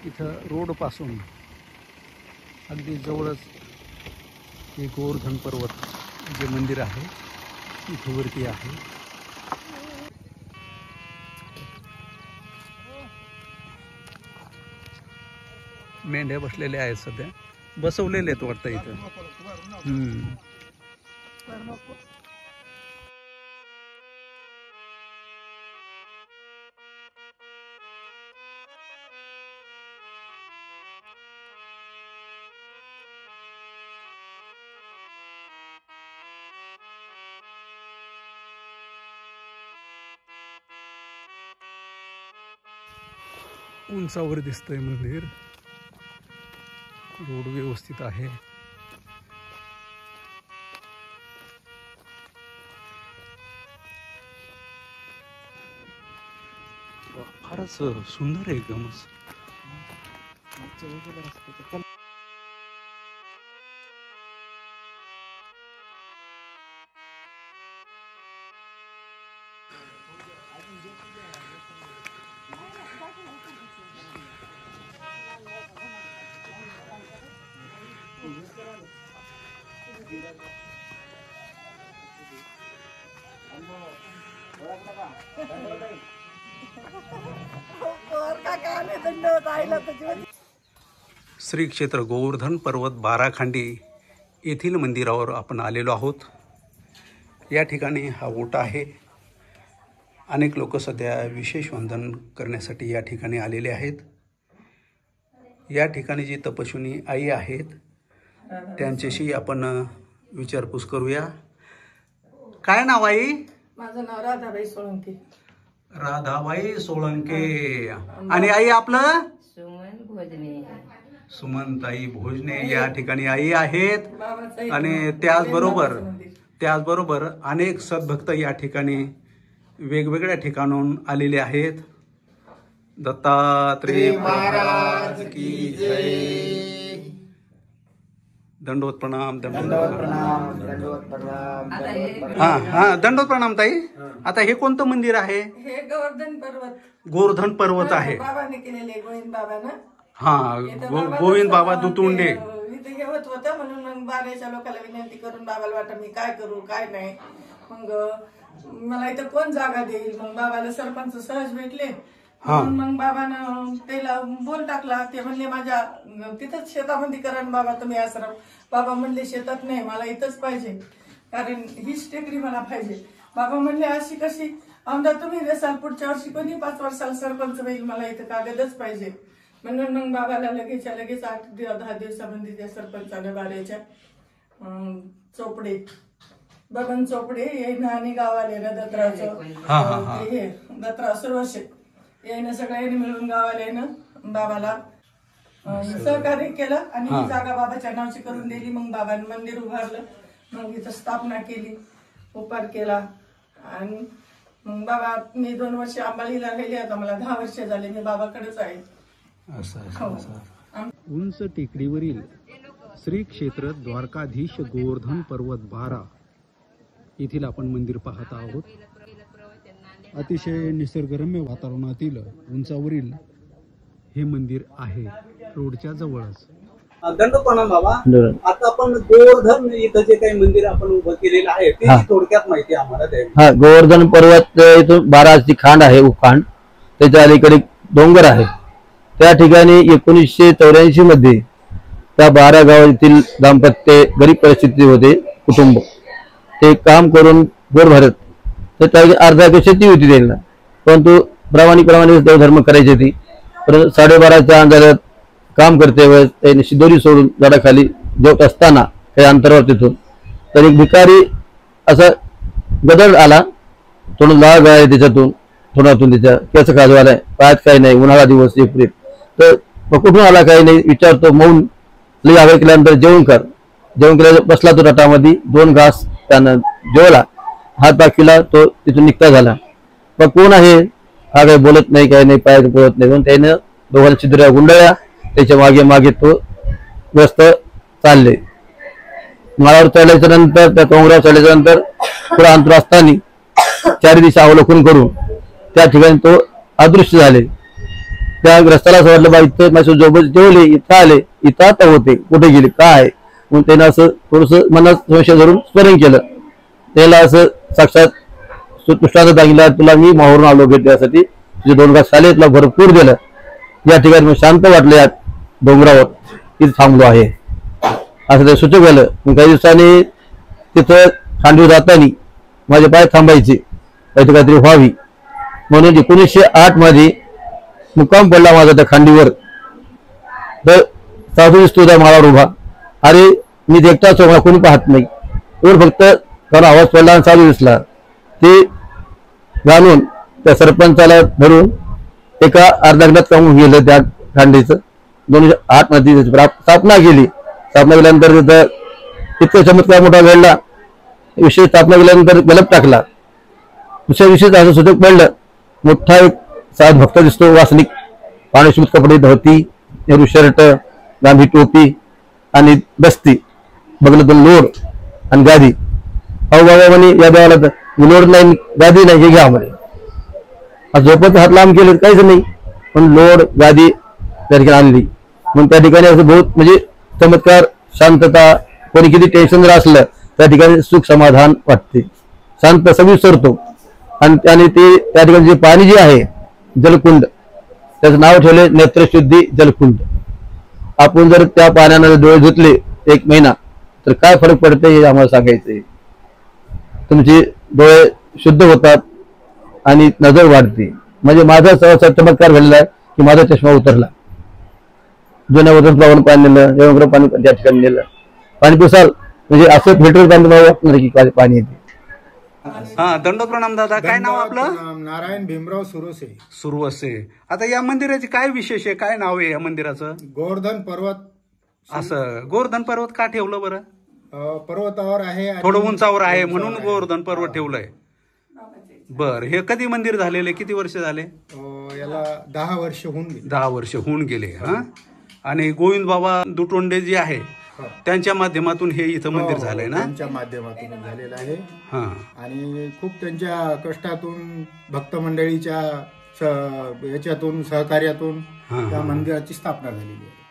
इथं रोडपासून अगदी जवळच हे गोवर्धन पर्वत जे मंदिर आहे इथं वरती आहे. मेंढ्या बसलेल्या आहेत, सध्या बसवलेले आहेत वाटतं इथं. उंचावर दिसतंय मंदिर. रोड व्यवस्थित आहे. फारच सुंदर आहे एकदमच. श्री क्षेत्र गोवर्धन पर्वत बाराखांडी येथील मंदिरावर आपण आलेलो आहोत. या ठिकाणी हा ओटा आहे. अनेक लोक सध्या विशेष वंदन करण्यासाठी या ठिकाणी आलेले आहेत. या ठिकाणी जी तपस्विनी आई आहेत त्यांच्याशी आपण विचारपूस करूया. काय नाव आई? माझं नाव राधाबाई सोळंके. राधाबाई सोळंके. आणि आई आपलं? सुमन भोजने. सुमनताई भोजने या ठिकाणी आई आहेत. आणि त्याचबरोबर अनेक सद्भक्त या ठिकाणी वेगवेगळ्या ठिकाणाहून आलेले आहेत. दत्तात्रेय महाराज की जय. दंडवत प्रणाम. दंडवत प्रणाम ताई. आता हे कोणतं मंदिर आहे? हे गोवर्धन पर्वत. गोवर्धन पर्वत आहे. बाबाने केलेले गोविंद बाबांना. गोविंद बाबा दुतुंडे. इथे हे होतं म्हणून मग बाबाच्या लोकांना विनंती करून बाबाला वाटत मी काय करू काय नाही. मग मला इथं कोण जागा देईल. मग बाबाला सरपंच सहज भेटले. मग बाबानं त्याला बोल टाकला. ते म्हणले माझ्या तिथंच शेतामध्ये करा बाबा तुम्ही आश्रम. बाबा म्हणले शेतात नाही मला इथंच पाहिजे कारण हीच टेकडी मला पाहिजे. बाबा म्हणले अशी कशी आमदार तुम्ही देसाल पुढच्या वर्षी कोणी 5 वर्षाला सरपंच होईल मला इथं कागदच पाहिजे. म्हणून मग बाबाला लगेच 8-10 दिवसामध्ये त्या सरपंचाने बाऱ्याच्या चोपडे बबन चोपडे येईन आणि गावाले ना दत्राचं हे दत्रा सुरवशे यायनं सगळ्यांनी मिळून गावाला ना बाबाला सहकार्य केलं आणि ही जागा बाबाच्या नावाची करून दिली. मग बाबांनी मंदिर उभारलं. मग इथं स्थापना केली, उपार केला. आणि मग बाबा मी 2 वर्ष अंबालीला राहिले. आता मला 10 वर्ष झाले मी बाबाकडेच आहे. उंच टेकडीवरील श्री क्षेत्र द्वारकाधीश गोवर्धन पर्वत 12 येथील आपण मंदिर पाहत आहोत. अतिशय निसर्गरम्य वातावरणातील उंचावरील हे मंदिर आहे, रोडच्या जवळच. दंडप्रणाम बाबा. आता आपण गोवर्धन इथं जे काही मंदिर आपण उभं केलेलं आहे ते थोडक्यात माहिती आम्हाला द्या. गोवर्धन पर्वत इथून 12 खांड आहे, उपखांड. त्याच्या अलीकडे डोंगर आहे. त्या ठिकाणी 1984 मध्ये त्या 12 गावातील दाम्पत्य गरीब परिस्थिती होते, कुटुंब ते काम करून गोर भरत. तर त्या अर्धा एकर शेती होती त्यांना, परंतु प्रामाणिकपणे देवधर्म करायची ती. परंतु 12:30च्या अंधारात काम करते वेळेस त्यांनी शिदोरी सोडून झाडाखाली जेवत असताना काही अंतरावर तिथून तर एक भिकारी असा गदड आला. थोडं लाग आहे त्याच्यातून, थोडातून त्याच्या केस खाजवालाय, पायात काही नाही, उन्हाळा दिवस एप्रिल. तर कुठून आला काही नाही विचारतो. मौन लई आग्रह केल्यानंतर जेवण कर. जेवण केल्या बसला तो रटामध्ये 2 घास त्यानं जेवला. हात दाखविला, तो तिथून निघता झाला. मग कोण आहे हा काही बोलत नाही, काही नाही, पायात बोलत नाही. म्हणून त्यानं दोघांना छिद्र्या गुंडळ्या. त्याच्या मागे मागे तो ग्रस्त चालले. माळावर चढल्याच्या नंतर त्या डोंगरावर चढल्याच्या नंतर थोडा अंतर असताना 4 दिशा अवलोकन करून त्या ठिकाणी तो अदृश्य झाले. त्या ग्रस्ताला असं वाटलं बा इथं माझ्या जोबत जेवले, इथं आले, इथं आता होते, कुठे गेले काय. मग त्यानं असं थोडस मनात संशय धरून स्मरण केलं. त्याला असं साक्षात दृष्टांत दाखिला, तुला मी माहूरून आलो भेटण्यासाठी, तुझे 2 घास आले, तुला भरपूर दिलं. या ठिकाणी मग शांत वाटलं, या डोंगरावर तिथे थांबलो आहे असं ते सूचक झालं. मग काही दिवसांनी तिथं खांडीवर जाताना माझे पाय थांबायचे, काहीतरी व्हावी म्हणून 1908 मध्ये मुक्काम पडला माझा त्या खांडीवर. तर साधू दिसतो त्या माळावर उभा. अरे मी देखताच मला कोणी पाहत नाही, एवढं फक्त कारण आवाज पडला आणि साधू दिसला. ते जाणून त्या सरपंचाला धरून एका अर्ध्या घंट्यात काढून गेलं त्या खांडीचं. 2008 मध्ये स्थापना केली. स्थापना केल्यानंतर तिथं इतका चमत्कार मोठा घडला. विषय स्थापना केल्यानंतर गलप टाकला. दुसऱ्या दिवशी असं सुतक पडलं, मोठा एक साध भक्त दिसतो, वासनिक, पाणीशुद्ध कपडे, धोती, नेहरू शर्ट, गांधी टोपी आणि बस्ती, बगलातून लोड आणि गादी. अहो बाबा म्हणे या देवाला तर लोड नाही, गादी नाही, हे घ्या म्हणे. झोपत हात लांब केले काहीच नाही, पण लोड गादी त्या ठिकाणी आणली. मग त्या ठिकाणी असं बहुत म्हणजे चमत्कार, शांतता, कोणी किती टेन्शन जर असलं त्या ठिकाणी सुख समाधान वाटते, शांत सगळी सरतो. आणि ते त्या ठिकाणी जे पाणी जे आहे जलकुंड, त्याचं नाव ठेवले नेत्रशुद्धी जलकुंड. आपण जर त्या पाण्याने डोळे धुतले 1 महिना तर काय फरक पडते हे आम्हाला सांगायचंय. तुमचे डोळे शुद्ध होतात आणि नजर वाढते. म्हणजे माझा सहसा चमत्कार घडलेला आहे की माझा चष्मा उतरला. जुन्या वजन पाणी नेलं, देवग्रह पाणी त्या ठिकाणी नेलं, पाणी पुसाल म्हणजे असं फिल्टर पाणी वाटणार की पाणी येते. हा, दंडोत प्रणाम दादा. काय नाव आपलं? नारायण भीमराव सुरोसे. सुरवसे. आता या मंदिराची काय विशेष आहे, काय नाव आहे या मंदिराचं? गोवर्धन पर्वत. असं गोवर्धन पर्वत का ठेवलं बरं? पर्वतावर आहे, थोडं उंचावर आहे म्हणून गोवर्धन पर्वत ठेवलंय. बर, हे कधी मंदिर झालेले, किती वर्ष झाले? याला 10 वर्ष होऊन गेली. 10 वर्ष होऊन गेले. हा, आणि गोविंद बाबा दुटोंडे जे आहे त्यांच्या माध्यमातून हे इथं मंदिर झालंय ना? त्यांच्या माध्यमातून झालेलं आहे. हा, आणि खूप त्यांच्या कष्टातून, भक्त मंडळीच्या याच्यातून, सहकार्यातून त्या मंदिराची स्थापना झालेली आहे.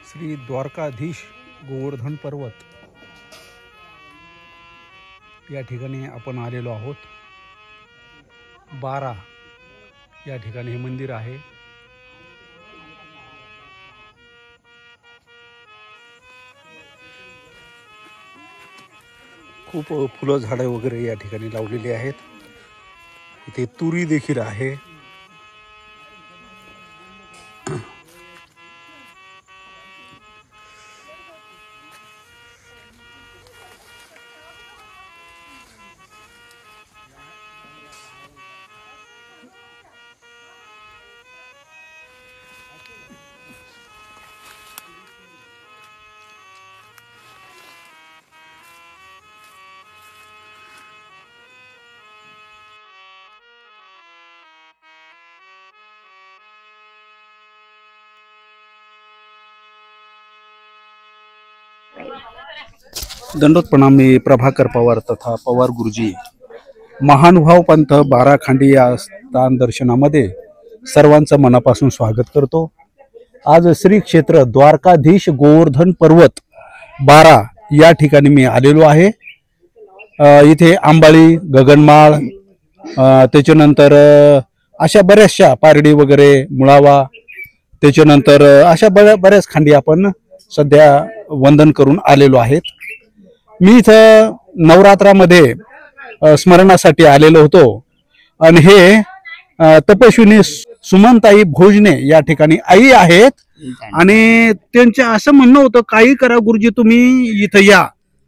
श्री द्वारकाधीश गोवर्धन पर्वत या ठिकाणी आपण आलेलो आहोत. 12 या ठिकाणी हे मंदिर आहे. खूप फुलं झाडं वगैरे या ठिकाणी लावलेली आहेत. इथे तुरी देखील आहे. दंडोत प्रणाम. मी प्रभाकर पवार तथा पवार गुरुजी महानुभाव पंथ बाराखंडी या स्थान दर्शनामध्ये सर्वांचं मनापासून स्वागत करतो. आज श्री क्षेत्र द्वारकाधीश गोवर्धन पर्वत 12 या ठिकाणी मी आलेलो आहे. इथे आंबाळी, गगनमाळ, त्याच्यानंतर अशा बऱ्याचशा पारडी वगैरे, मुळावा, त्याच्यानंतर अशा बऱ्याच खांडी आपण सध्या वंदन करून आलेलो आहेत. मी इथं नवरात्रामध्ये स्मरणासाठी आलेलो होतो आणि हे तपस्विनी सुमनताई भोजने या ठिकाणी आई आहेत आणि त्यांचे असं म्हणणं होतं, काही करा गुरुजी तुम्ही इथं या.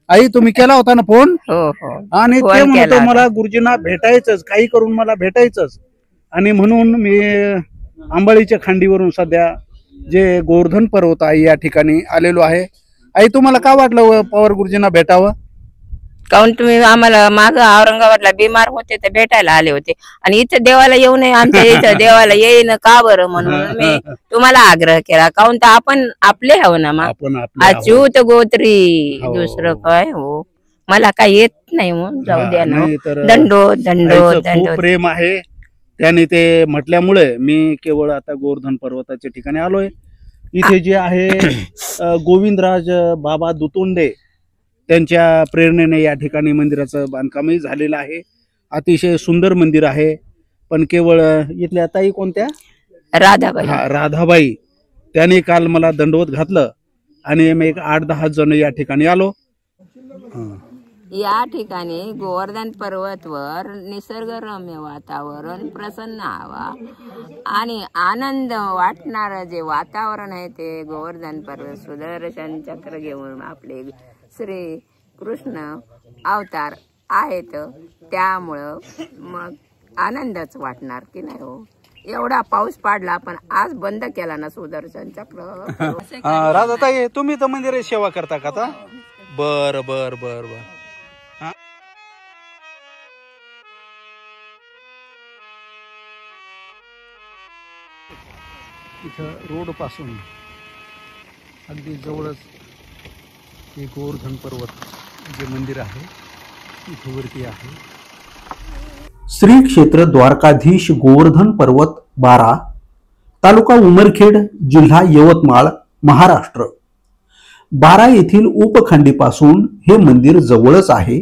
आई, तुम्ही केला होता ना फोन? हो हो. आणि ते म्हणतो मला गुरुजींना भेटायचंच, काही करून मला भेटायचंच. आणि म्हणून मी आंबाळीच्या खांडीवरून सध्या जे गोवर्धन पर्वत आहे या ठिकाणी आलेलो आहे. आई, तुम्हाला का वाटलं पवार गुरुजींना भेटावं? काऊन तुम्ही आम्हाला माग औरंगाबादला बिमार होते तर भेटायला आले होते आणि इथं देवाला येऊ नये, आमच्या इथं देवाला येईन का बरं म्हणून मी तुम्हाला आग्रह केला. काऊन तर आपण आपले हवं ना मा, अच्युत गोत्री, दुसरं काय हो, मला काय येत नाही म्हणून जाऊ द्या ना. दंडो दंडो दंडो प्रेम आहे त्याने ते म्हटल्यामुळे मी केवळ आता गोवर्धन पर्वताच्या ठिकाणी आलोय. इथे जे आहे गोविंदराज बाबा दुतोंडे त्यांच्या प्रेरणेने या ठिकाणी मंदिराचं बांधकामही झालेलं आहे. अतिशय सुंदर मंदिर आहे. पण केवळ इथल्या ताई कोणत्या? राधाबाई. राधाबाई. त्याने काल मला दंडवत घातलं आणि मी 8-10 जण या ठिकाणी आलो. या ठिकाणी गोवर्धन पर्वतवर निसर्गरम्य वातावरण, प्रसन्न हवा आणि आनंद वाटणारं जे वातावरण आहे ते गोवर्धन पर्वत सुदर्शन चक्र घेऊन आपले श्री कृष्ण अवतार आहेत, त्यामुळं मग आनंदच वाटणार की नाही हो. एवढा पाऊस पडला पण आज बंद केला ना सुदर्शन चक्र. राधाताई, तुम्ही तर मंदिराची सेवा करता का आता? बर बर बर बर. इथं रोड पासून अगदी जवळच हे गोवर्धन पर्वत जे मंदिर आहे इथे वरती आहे. श्री क्षेत्र द्वारकाधीश गोवर्धन पर्वत 12, तालुका उमरखेड, जिल्हा यवतमाळ, महाराष्ट्र. 12 येथील उपखंडीपासून हे मंदिर जवळच आहे.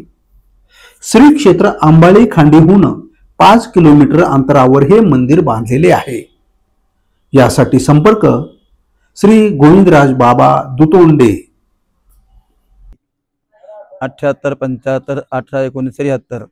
श्री क्षेत्र आंबाळी खांडीहून 5 किलोमीटर अंतरावर हे मंदिर बांधलेले आहे. यासाठी संपर्क श्री गोविंदराज बाबा दुतोंडे. 78 75 18 19 73.